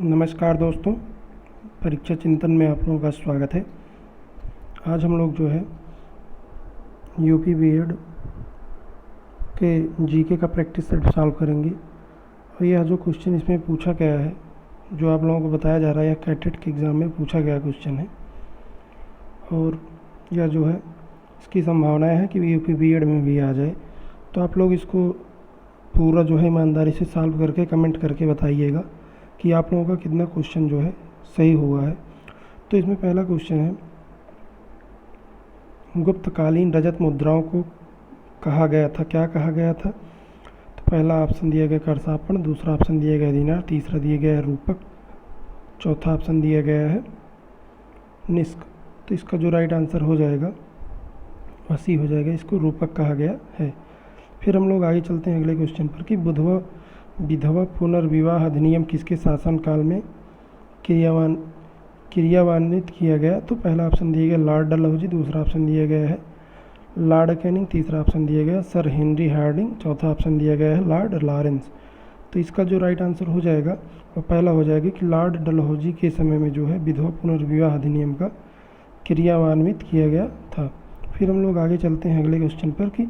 नमस्कार दोस्तों, परीक्षा चिंतन में आप लोगों का स्वागत है। आज हम लोग जो है यूपी बीएड के जीके का प्रैक्टिस सेट सॉल्व करेंगे। और यह जो क्वेश्चन इसमें पूछा गया है, जो आप लोगों को बताया जा रहा है, यह कैटेट के एग्ज़ाम में पूछा गया क्वेश्चन है। और यह जो है इसकी संभावनाएं है कि यूपी बीएड में भी आ जाए। तो आप लोग इसको पूरा जो है ईमानदारी से सॉल्व करके कमेंट करके बताइएगा कि आप लोगों का कितना क्वेश्चन जो है सही हुआ है। तो इसमें पहला क्वेश्चन है, गुप्तकालीन रजत मुद्राओं को कहा गया था, क्या कहा गया था? तो पहला ऑप्शन दिया गया करसापण, दूसरा ऑप्शन दिया गया दीनार, तीसरा दिया गया है रूपक, चौथा ऑप्शन दिया गया है निष्क। तो इसका जो राइट आंसर हो जाएगा वह सी हो जाएगा, इसको रूपक कहा गया है। फिर हम लोग आगे चलते हैं अगले क्वेश्चन पर कि विधवा पुनर्विवाह अधिनियम किसके शासनकाल में क्रियान्वित किया गया? तो पहला ऑप्शन दिया गया लॉर्ड डलहौजी, दूसरा ऑप्शन दिया गया है लॉर्ड कैनिंग, तीसरा ऑप्शन दिया गया सर हेनरी हार्डिंग, चौथा ऑप्शन दिया गया है लॉर्ड लॉरेंस। तो इसका जो राइट आंसर हो जाएगा वह पहला हो जाएगा कि लॉर्ड डलहौजी के समय में जो है विधवा पुनर्विवाह अधिनियम का क्रियान्वित किया गया था। फिर हम लोग आगे चलते हैं अगले क्वेश्चन पर कि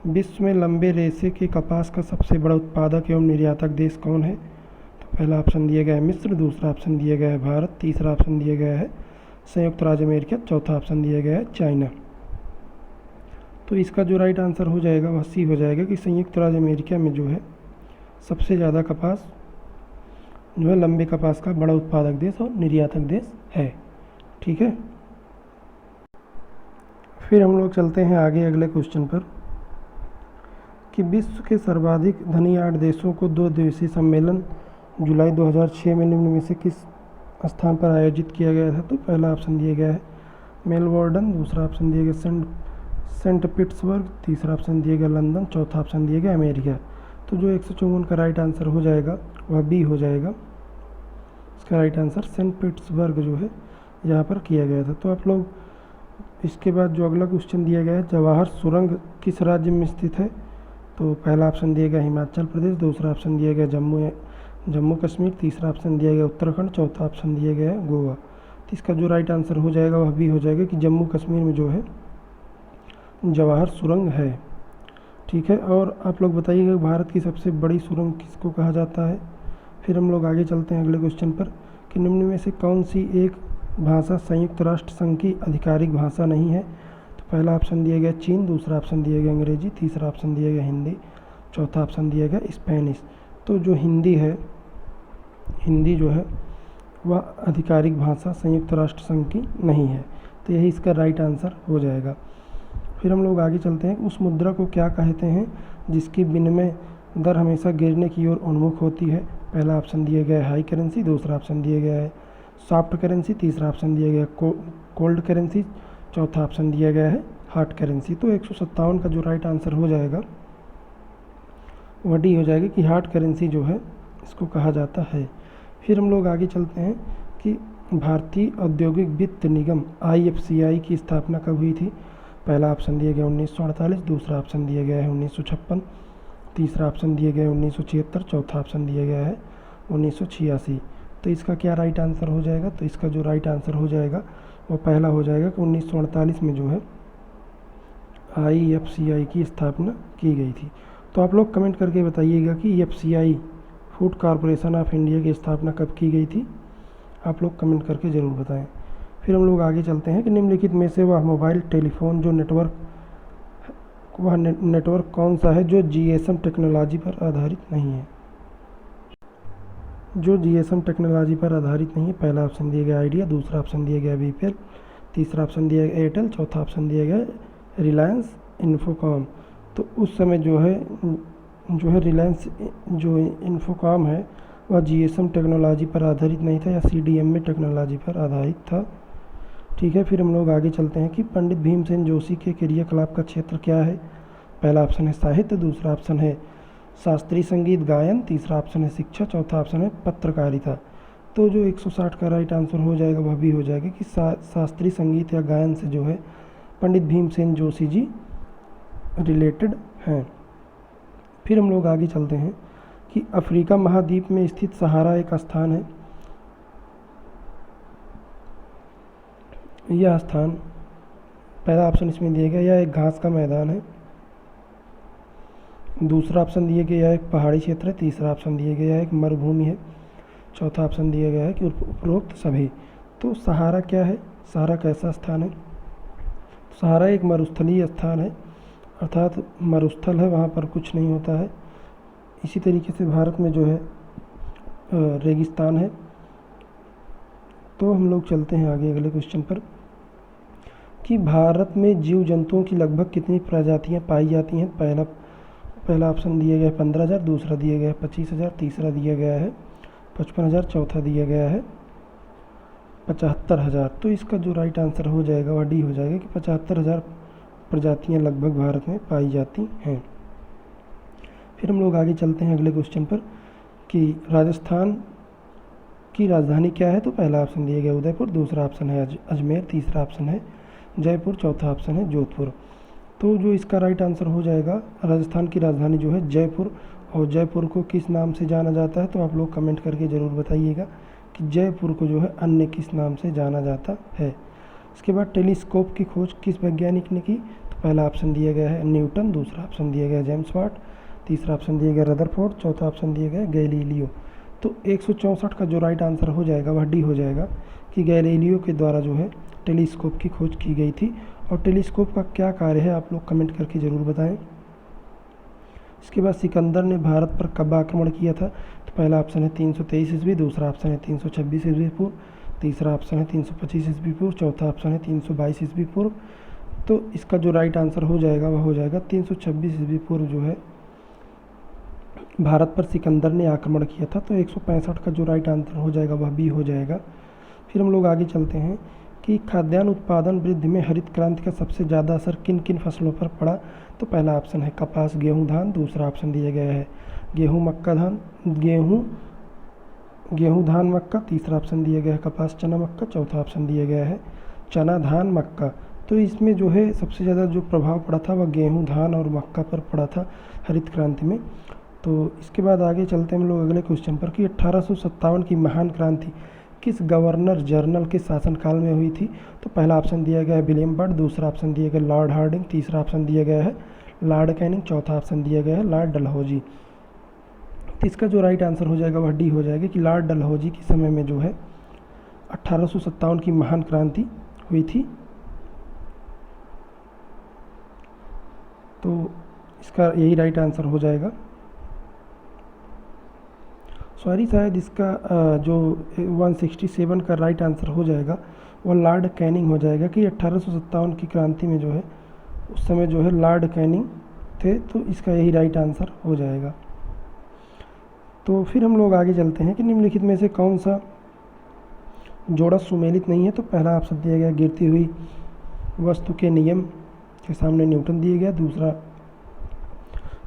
विश्व में लंबे रेशे के कपास का सबसे बड़ा उत्पादक एवं निर्यातक देश कौन है? तो पहला ऑप्शन दिया गया है मिस्र, दूसरा ऑप्शन दिया गया है भारत, तीसरा ऑप्शन दिया गया है संयुक्त राज्य अमेरिका, चौथा ऑप्शन दिया गया है चाइना। तो इसका जो राइट आंसर हो जाएगा वह सी हो जाएगा कि संयुक्त राज्य अमेरिका में जो है सबसे ज़्यादा कपास जो है लंबे कपास का बड़ा उत्पादक देश और निर्यातक देश है। ठीक है, फिर हम लोग चलते हैं आगे अगले क्वेश्चन पर कि विश्व के सर्वाधिक धनी 8 देशों को 2 दिवसीय सम्मेलन जुलाई 2006 में निम्न में से किस स्थान पर आयोजित किया गया था? तो पहला ऑप्शन दिया गया है मेलबोर्न, दूसरा ऑप्शन दिया गया सेंट पीटर्सबर्ग, तीसरा ऑप्शन दिया गया लंदन, चौथा ऑप्शन दिया गया अमेरिका। तो जो 154 का राइट आंसर हो जाएगा वह बी हो जाएगा। इसका राइट आंसर सेंट पीटर्सबर्ग जो है यहाँ पर किया गया था। तो आप लोग इसके बाद जो अगला क्वेश्चन दिया गया है, जवाहर सुरंग किस राज्य में स्थित है? तो पहला ऑप्शन दिया गया हिमाचल प्रदेश, दूसरा ऑप्शन दिया गया जम्मू कश्मीर, तीसरा ऑप्शन दिया गया उत्तराखंड, चौथा ऑप्शन दिया गया है गोवा। तो इसका जो राइट आंसर हो जाएगा वह भी हो जाएगा कि जम्मू कश्मीर में जो है जवाहर सुरंग है। ठीक है, और आप लोग बताइएगा भारत की सबसे बड़ी सुरंग किसको कहा जाता है? फिर हम लोग आगे चलते हैं अगले क्वेश्चन पर कि निम्न में से कौन सी एक भाषा संयुक्त राष्ट्र संघ की आधिकारिक भाषा नहीं है? तो पहला ऑप्शन दिया गया चीन, दूसरा ऑप्शन दिया गया अंग्रेजी, तीसरा ऑप्शन दिया गया हिंदी, चौथा ऑप्शन दिया गया स्पेनिश। तो जो हिंदी जो है वह आधिकारिक भाषा संयुक्त राष्ट्र संघ की नहीं है। तो यही इसका राइट आंसर हो जाएगा। फिर हम लोग आगे चलते हैं, उस मुद्रा को क्या कहते हैं जिसकी विनिमय दर हमेशा गिरने की ओर उन्मुख होती है? पहला ऑप्शन दिया गया है हाई करेंसी, दूसरा ऑप्शन दिया गया है सॉफ्ट करेंसी, तीसरा ऑप्शन दिया गया कोल्ड करेंसी, चौथा ऑप्शन दिया गया है हार्ड करेंसी। तो 157 का जो राइट आंसर हो जाएगा वह डी हो जाएगा कि हार्ड करेंसी जो है इसको कहा जाता है। फिर हम लोग आगे चलते हैं कि भारतीय औद्योगिक वित्त निगम IFCI की स्थापना कब हुई थी? पहला ऑप्शन दिया गया 1948, दूसरा ऑप्शन दिया गया है 1956, तीसरा ऑप्शन दिया गया है 1976, चौथा ऑप्शन दिया गया है 1986। तो इसका क्या राइट आंसर हो जाएगा? तो इसका जो राइट आंसर हो जाएगा वो पहला हो जाएगा कि 1948 में जो है IFCI की स्थापना की गई थी। तो आप लोग कमेंट करके बताइएगा कि FCI food corporation of India की स्थापना कब की गई थी? आप लोग कमेंट करके ज़रूर बताएं। फिर हम लोग आगे चलते हैं कि निम्नलिखित में से वह मोबाइल टेलीफोन नेटवर्क कौन सा है जो GSM टेक्नोलॉजी पर आधारित नहीं है? जो GSM टेक्नोलॉजी पर आधारित नहीं है, पहला ऑप्शन दिया गया आइडिया, दूसरा ऑप्शन दिया गया BPL, तीसरा ऑप्शन दिया गया एयरटेल, चौथा ऑप्शन दिया गया रिलायंस इन्फोकॉम। तो उस समय जो है रिलायंस जो इन्फोकॉम है वह GSM टेक्नोलॉजी पर आधारित नहीं था या CDMA टेक्नोलॉजी पर आधारित था। ठीक है, फिर हम लोग आगे चलते हैं कि पंडित भीमसेन जोशी के क्रियाकलाप का क्षेत्र क्या है? पहला ऑप्शन है साहित्य, दूसरा ऑप्शन है शास्त्रीय संगीत गायन, तीसरा ऑप्शन है शिक्षा, चौथा ऑप्शन है पत्रकारिता। तो जो 160 का राइट आंसर हो जाएगा वह भी हो जाएगा कि शास्त्रीय संगीत या गायन से जो है पंडित भीमसेन जोशी जी रिलेटेड हैं। फिर हम लोग आगे चलते हैं कि अफ्रीका महाद्वीप में स्थित सहारा एक स्थान है यह स्थान, पहला ऑप्शन इसमें दिया गया यह एक घास का मैदान है, दूसरा ऑप्शन दिया गया यह एक पहाड़ी क्षेत्र है, तीसरा ऑप्शन दिया गया है एक मरुभूमि है, चौथा ऑप्शन दिया गया है कि उपरोक्त सभी। तो सहारा क्या है, सहारा कैसा स्थान है? सहारा एक मरुस्थलीय स्थान है, अर्थात मरुस्थल है, वहाँ पर कुछ नहीं होता है। इसी तरीके से भारत में जो है रेगिस्तान है। तो हम लोग चलते हैं आगे अगले क्वेश्चन पर कि भारत में जीव जंतुओं की लगभग कितनी प्रजातियां पाई जाती हैं? पहला ऑप्शन दिया गया है 15,000, दूसरा दिया गया है 25,000, तीसरा दिया गया है 55,000, चौथा दिया गया है 75,000। तो इसका जो राइट आंसर हो जाएगा वह डी हो जाएगा कि 75,000 प्रजातियां लगभग भारत में पाई जाती हैं। फिर हम लोग आगे चलते हैं अगले क्वेश्चन पर कि राजस्थान की राजधानी क्या है? तो पहला ऑप्शन दिया गया उदयपुर, दूसरा ऑप्शन है अजमेर, तीसरा ऑप्शन है जयपुर, चौथा ऑप्शन है जोधपुर। तो जो इसका राइट आंसर हो जाएगा, राजस्थान की राजधानी जो है जयपुर। और जयपुर को किस नाम से जाना जाता है? तो आप लोग कमेंट करके ज़रूर बताइएगा कि जयपुर को जो है अन्य किस नाम से जाना जाता है। इसके बाद टेलीस्कोप की खोज किस वैज्ञानिक ने की? तो पहला ऑप्शन दिया गया है न्यूटन, दूसरा ऑप्शन दिया गया है जेम्स वाट, तीसरा ऑप्शन दिया गया रदरफोर्ड, चौथा ऑप्शन दिया गया गैलीलियो। तो 164 का जो राइट आंसर हो जाएगा वह डी हो जाएगा कि गैलीलियो के द्वारा जो है टेलीस्कोप की खोज की गई थी। और टेलीस्कोप का क्या कार्य है आप लोग कमेंट करके ज़रूर बताएं। इसके बाद सिकंदर ने भारत पर कब आक्रमण किया था? तो पहला ऑप्शन है 323 ईस्वी, दूसरा ऑप्शन है 326 ईस्वी पूर्व, तीसरा ऑप्शन है 325 ईस्वी पूर्व, चौथा ऑप्शन है 322 ईस्वी पूर्व। तो इसका जो राइट आंसर हो जाएगा वह हो जाएगा 326 ईस्वी पूर्व जो है भारत पर सिकंदर ने आक्रमण किया था। तो 165 का जो राइट आंसर हो जाएगा वह बी हो जाएगा। फिर हम लोग आगे चलते हैं कि खाद्यान्न उत्पादन वृद्धि में हरित क्रांति का सबसे ज़्यादा असर किन किन फसलों पर पड़ा? तो पहला ऑप्शन है कपास, गेहूं, धान, दूसरा ऑप्शन दिया गया है गेहूं, मक्का, धान, गेहूं, धान, मक्का, तीसरा ऑप्शन दिया गया है कपास, चना, मक्का, चौथा ऑप्शन दिया गया है चना, धान, मक्का। तो इसमें जो है सबसे ज़्यादा जो प्रभाव पड़ा था वह गेहूं, धान और मक्का पर पड़ा था हरित क्रांति में। तो इसके बाद आगे चलते हैं हम लोग अगले क्वेश्चन पर कि 1857 की महान क्रांति किस गवर्नर जनरल के शासनकाल में हुई थी? तो पहला ऑप्शन दिया गया है विलियम बर्ड, दूसरा ऑप्शन दिया गया लॉर्ड हार्डिंग, तीसरा ऑप्शन दिया गया है लॉर्ड कैनिंग, चौथा ऑप्शन दिया गया है लॉर्ड डलहौजी। तो इसका जो राइट आंसर हो जाएगा वह डी हो जाएगा कि लॉर्ड डलहौजी के समय में जो है 1857 की महान क्रांति हुई थी। तो इसका यही राइट आंसर हो जाएगा। सॉरी, शायद इसका जो 167 का राइट आंसर हो जाएगा वह लॉर्ड कैनिंग हो जाएगा कि 1857 की क्रांति में जो है उस समय जो है लॉर्ड कैनिंग थे। तो इसका यही राइट आंसर हो जाएगा। तो फिर हम लोग आगे चलते हैं कि निम्नलिखित में से कौन सा जोड़ा सुमेलित नहीं है? तो पहला ऑप्शन दिया गया गिरती हुई वस्तु के नियम के सामने न्यूटन दिया गया, दूसरा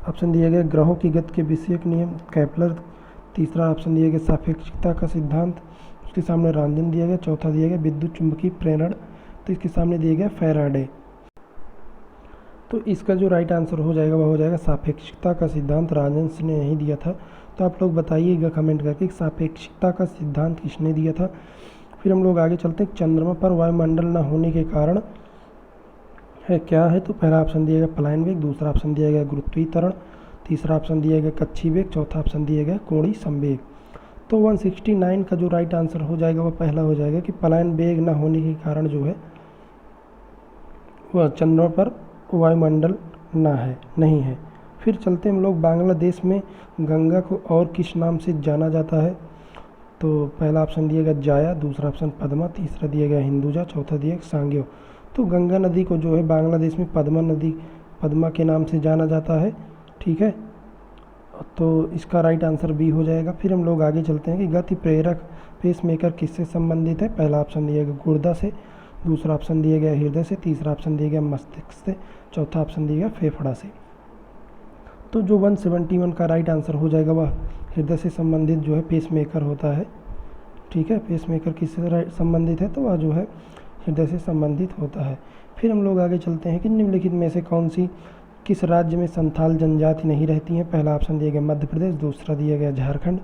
ऑप्शन दिया गया ग्रहों की गति के विषयक नियम केपलर, तीसरा ऑप्शन दिया गया सापेक्षिकता का सिद्धांत, उसके सामने रांजन दिया गया, चौथा दिया गया विद्युत चुंबकीय प्रेरण, तो इसके सामने दिया गया फैराडे। तो इसका जो राइट आंसर हो जाएगा वह हो जाएगा सापेक्षिकता का सिद्धांत, राजंस ने यही दिया था। तो आप लोग बताइएगा कमेंट करके सापेक्षिकता का सिद्धांत किसने दिया था। फिर हम लोग आगे चलते हैं चंद्रमा पर वायुमंडल न होने के कारण है क्या है? तो पहला ऑप्शन दिया गया पलायन वेग, दूसरा ऑप्शन दिया गया गुरुत्वीकरण, तीसरा ऑप्शन दिया गया कक्षीय वेग, चौथा ऑप्शन दिया गया कोणीय संवेग। तो 169 का जो राइट आंसर हो जाएगा वह पहला हो जाएगा कि पलायन वेग न होने के कारण जो है वह चंद्रमा पर वायुमंडल नहीं है। फिर चलते हम लोग बांग्लादेश में गंगा को और किस नाम से जाना जाता है? तो पहला ऑप्शन दिया गया जाया, दूसरा ऑप्शन पद्मा, तीसरा दिया गया हिंदुजा, चौथा दिया सांग्यो। तो गंगा नदी को जो है बांग्लादेश में पद्मा के नाम से जाना जाता है। ठीक है, तो इसका राइट आंसर बी हो जाएगा। फिर हम लोग आगे चलते हैं कि गति प्रेरक पेसमेकर किससे संबंधित है? पहला ऑप्शन दिया गया गुर्दा से, दूसरा ऑप्शन दिया गया हृदय से, तीसरा ऑप्शन दिया गया मस्तिष्क से, चौथा ऑप्शन दिया गया फेफड़ा से। तो जो 171 का राइट आंसर हो जाएगा वह हृदय से संबंधित जो है पेसमेकर होता है। ठीक है, पेसमेकर किससे संबंधित है? तो वह जो है हृदय से संबंधित होता है। फिर हम लोग आगे चलते हैं कि निम्नलिखित में से किस राज्य में संथाल जनजाति नहीं रहती हैं? पहला ऑप्शन दिया गया मध्य प्रदेश, दूसरा दिया गया झारखंड,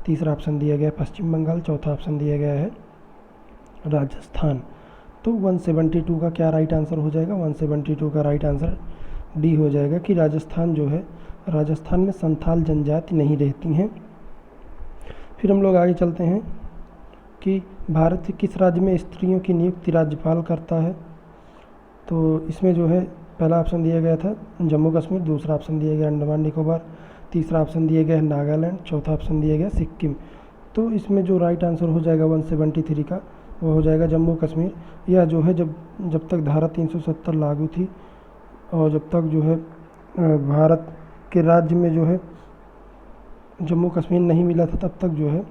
तीसरा ऑप्शन दिया गया पश्चिम बंगाल, चौथा ऑप्शन दिया गया है राजस्थान। तो 172 का क्या राइट आंसर हो जाएगा? 172 का राइट आंसर डी हो जाएगा कि राजस्थान जो है, राजस्थान में संथाल जनजाति नहीं रहती हैं। फिर हम लोग आगे चलते हैं कि भारत के किस राज्य में स्त्रियों की नियुक्ति राज्यपाल करता है? तो इसमें जो है पहला ऑप्शन दिया गया था जम्मू कश्मीर, दूसरा ऑप्शन दिया गया अंडमान निकोबार, तीसरा ऑप्शन दिया गया है नागालैंड, चौथा ऑप्शन दिया गया सिक्किम। तो इसमें जो राइट आंसर हो जाएगा 173 का वो हो जाएगा जम्मू कश्मीर। यह जो है जब तक धारा 370 लागू थी और जब तक जो है भारत के राज्य में जो है जम्मू कश्मीर नहीं मिला था, तब तक जो है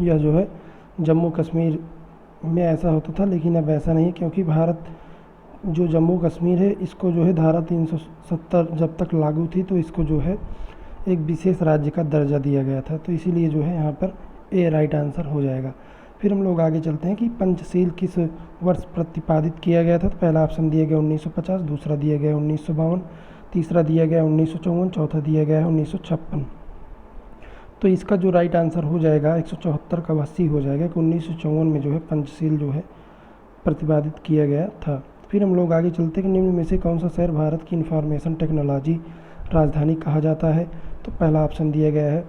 यह जो है जम्मू कश्मीर में ऐसा होता था। लेकिन अब ऐसा नहीं, क्योंकि भारत जो जम्मू कश्मीर है इसको जो है धारा 370 जब तक लागू थी तो इसको जो है एक विशेष राज्य का दर्जा दिया गया था। तो इसीलिए जो है यहाँ पर ए राइट आंसर हो जाएगा। फिर हम लोग आगे चलते हैं कि पंचशील किस वर्ष प्रतिपादित किया गया था? तो पहला ऑप्शन दिया गया 1950, दूसरा दिया गया 1952, तीसरा दिया गया 1954, चौथा दिया गया है 1956। तो इसका जो राइट आंसर हो जाएगा 174 का 80 हो जाएगा कि 1954 में जो है पंचशील जो है प्रतिपादित किया गया था। फिर हम लोग आगे चलते हैं कि निम्न में से कौन सा शहर भारत की इंफॉर्मेशन टेक्नोलॉजी राजधानी कहा जाता है? तो पहला ऑप्शन दिया गया है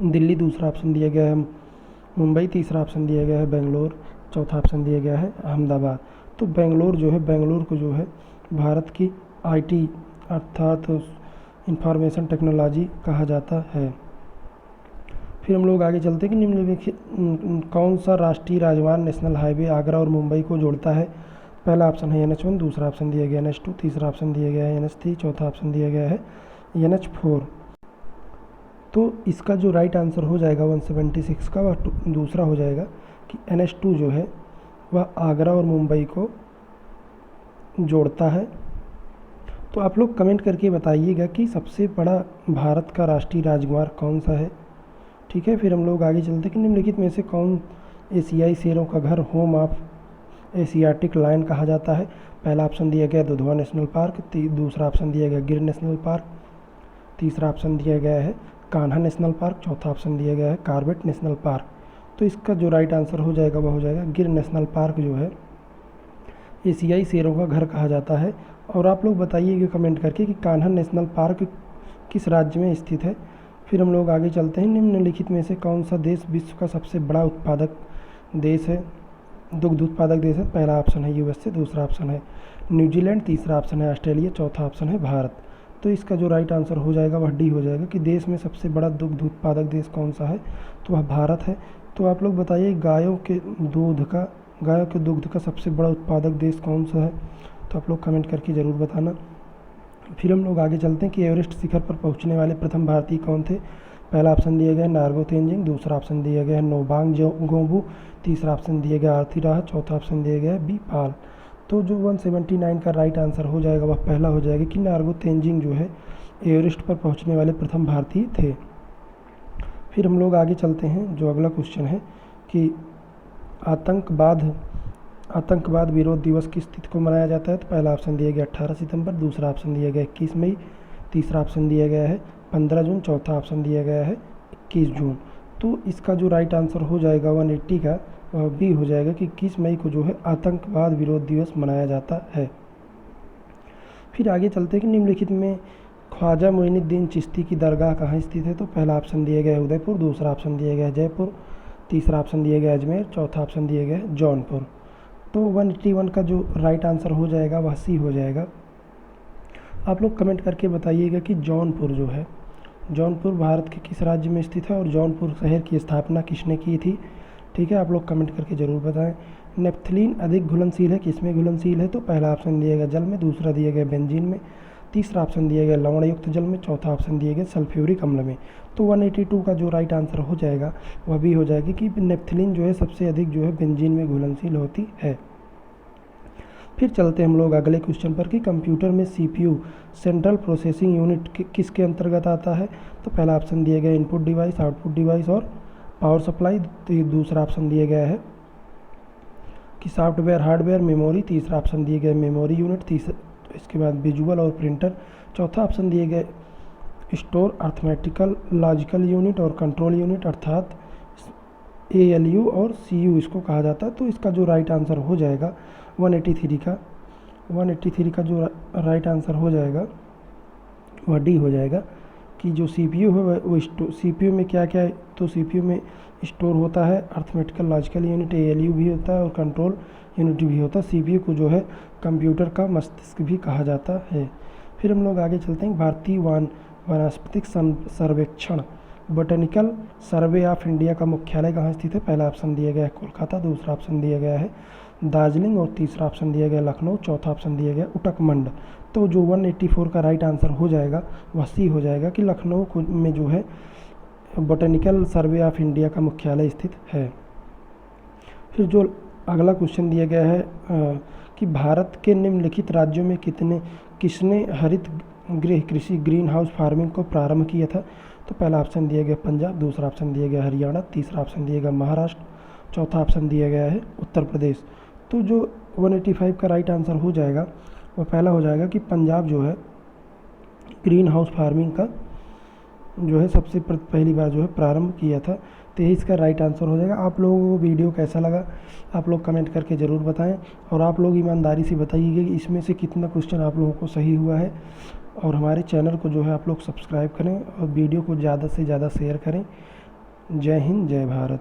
दिल्ली, दूसरा ऑप्शन दिया गया है मुंबई, तीसरा ऑप्शन दिया गया है बेंगलोर, चौथा ऑप्शन दिया गया है अहमदाबाद। तो बेंगलोर जो है, बेंगलोर को जो है भारत की आईटी अर्थात इंफॉर्मेशन टेक्नोलॉजी कहा जाता है। फिर हम लोग आगे चलते हैं कि निम्नलिखित कौन सा राष्ट्रीय राजमार्ग नेशनल हाईवे आगरा और मुंबई को जोड़ता है? पहला ऑप्शन है NH1, दूसरा ऑप्शन दिया गया NH2, तीसरा ऑप्शन दिया गया है NH3, चौथा ऑप्शन दिया गया है NH4। तो इसका जो राइट आंसर हो जाएगा 176 का वह दूसरा हो जाएगा कि NH2 जो है वह आगरा और मुंबई को जोड़ता है। तो आप लोग कमेंट करके बताइएगा कि सबसे बड़ा भारत का राष्ट्रीय राजमार्ग कौन सा है। ठीक है, फिर हम लोग आगे चलते हैं कि निम्नलिखित में से कौन एशियाई शेरों का घर, होम ऑफ एशियाटिक लायन कहा जाता है? पहला ऑप्शन दिया गया दुधवा नेशनल पार्क, दूसरा ऑप्शन दिया गया गिर नेशनल पार्क, तीसरा ऑप्शन दिया गया है कान्हा नेशनल पार्क, चौथा ऑप्शन दिया गया है कॉर्बेट नेशनल पार्क। तो इसका जो राइट आंसर हो जाएगा वह हो जाएगा गिर नेशनल पार्क जो है एशियाई शेरों का घर कहा जाता है। और आप लोग बताइएगा कमेंट करके कि कान्हा नेशनल पार्क किस राज्य में स्थित है। फिर हम लोग आगे चलते हैं, निम्नलिखित में से कौन सा देश विश्व का सबसे बड़ा उत्पादक देश है, दुग्ध उत्पादक देश है? पहला ऑप्शन है USA, दूसरा ऑप्शन है न्यूजीलैंड, तीसरा ऑप्शन है ऑस्ट्रेलिया, चौथा ऑप्शन है भारत। तो इसका जो राइट आंसर हो जाएगा वह डी हो जाएगा कि देश में सबसे बड़ा दुग्ध उत्पादक देश कौन सा है? तो वह भारत है। तो आप लोग बताइए गायों के दुग्ध का सबसे बड़ा उत्पादक देश कौन सा है? तो आप लोग कमेंट करके ज़रूर बताना। फिर हम लोग आगे चलते हैं कि एवरेस्ट शिखर पर पहुंचने वाले प्रथम भारतीय कौन थे? पहला ऑप्शन दिया गया नार्गो तेंजिंग, दूसरा ऑप्शन दिया गया नोबांग गोम्बू, तीसरा ऑप्शन दिया गया आरती राह, चौथा ऑप्शन दिया गया बी पाल। तो जो 179 का राइट आंसर हो जाएगा वह पहला हो जाएगा कि नार्गो तेंजिंग जो है एवरेस्ट पर पहुंचने वाले प्रथम भारतीय थे। फिर हम लोग आगे चलते हैं, जो अगला क्वेश्चन है कि आतंकवाद विरोध दिवस किस तिथि को मनाया जाता है? तो पहला ऑप्शन दिया गया 18 सितंबर, दूसरा ऑप्शन दिया गया 21 मई, तीसरा ऑप्शन दिया गया है 15 जून, चौथा ऑप्शन दिया गया है 21 जून। तो इसका जो राइट आंसर हो जाएगा 180 का वह बी हो जाएगा कि 21 मई को जो है आतंकवाद विरोध दिवस मनाया जाता है। फिर आगे चलते हैं कि निम्नलिखित में ख्वाजा मोइनुद्दीन चिश्ती की दरगाह कहाँ स्थित है? तो पहला ऑप्शन दिया गया है उदयपुर, दूसरा ऑप्शन दिया गया है जयपुर, तीसरा ऑप्शन दिया गया है अजमेर, चौथा ऑप्शन दिया गया है जौनपुर। तो 181 का जो राइट आंसर हो जाएगा वह सी हो जाएगा। आप लोग कमेंट करके बताइएगा कि जौनपुर जो है, जौनपुर भारत के किस राज्य में स्थित है और जौनपुर शहर की स्थापना किसने की थी? ठीक है, आप लोग कमेंट करके ज़रूर बताएं। नेप्थलीन अधिक घुलनशील है, किसमें घुलनशील है? तो पहला ऑप्शन दिया गया जल में, दूसरा दिया गया बेंजीन में, तीसरा ऑप्शन दिया गया लवणयुक्त जल में, चौथा ऑप्शन दिया गया सल्फ्यूरिक अम्ल में। तो 182 का जो राइट आंसर हो जाएगा वह भी हो जाएगी कि नेप्थलीन जो है सबसे अधिक जो है बेंजीन में घुलनशील होती है। फिर चलते हम लोग अगले क्वेश्चन पर कि कंप्यूटर में CPU सेंट्रल प्रोसेसिंग यूनिट किसके अंतर्गत आता है? तो पहला ऑप्शन दिया गया इनपुट डिवाइस, आउटपुट डिवाइस और पावर सप्लाई, तो दूसरा ऑप्शन दिया गया है कि सॉफ्टवेयर, हार्डवेयर, मेमोरी, तीसरा ऑप्शन दिया गया मेमोरी यूनिट, इसके बाद विजुअल और प्रिंटर, चौथा ऑप्शन दिए गए स्टोर, अर्थमेटिकल, लॉजिकल यूनिट और कंट्रोल यूनिट, अर्थात ALU और CU इसको कहा जाता है। तो इसका जो राइट आंसर हो जाएगा 183 का जो राइट आंसर हो जाएगा वह डी हो जाएगा कि जो CPU है वो CPU में क्या क्या है, तो CPU में स्टोर होता है अर्थमेटिकल लॉजिकल यूनिट, ALU भी होता है और कंट्रोल यूनिट भी होता है। CPU को जो है कंप्यूटर का मस्तिष्क भी कहा जाता है। फिर हम लोग आगे चलते हैं। भारतीय वनस्पतिक सर्वेक्षण बोटेनिकल सर्वे ऑफ इंडिया का मुख्यालय कहाँ स्थित है? पहला ऑप्शन दिया गया है कोलकाता, दूसरा ऑप्शन दिया गया है दार्जिलिंग और तीसरा ऑप्शन दिया गया लखनऊ, चौथा ऑप्शन दिया गया उटकमंड। तो जो 184 का राइट आंसर हो जाएगा वह सी हो जाएगा कि लखनऊ में जो है बोटेनिकल सर्वे ऑफ इंडिया का मुख्यालय स्थित है। फिर जो अगला क्वेश्चन दिया गया है कि भारत के निम्नलिखित राज्यों में किसने हरित गृह कृषि ग्रीन हाउस फार्मिंग को प्रारंभ किया था? तो पहला ऑप्शन दिया गया पंजाब, दूसरा ऑप्शन दिया गया हरियाणा, तीसरा ऑप्शन दिया गया महाराष्ट्र, चौथा ऑप्शन दिया गया है उत्तर प्रदेश। तो जो 185 का राइट आंसर हो जाएगा वह पहला हो जाएगा कि पंजाब जो है ग्रीन हाउस फार्मिंग का जो है सबसे पहली बार जो है प्रारंभ किया था। तो यही इसका राइट आंसर हो जाएगा। आप लोगों को वीडियो कैसा लगा आप लोग कमेंट करके ज़रूर बताएं और आप लोग ईमानदारी से बताइएगा कि इसमें से कितना क्वेश्चन आप लोगों को सही हुआ है। और हमारे चैनल को जो है आप लोग सब्सक्राइब करें और वीडियो को ज़्यादा से ज़्यादा शेयर करें। जय हिंद, जय भारत।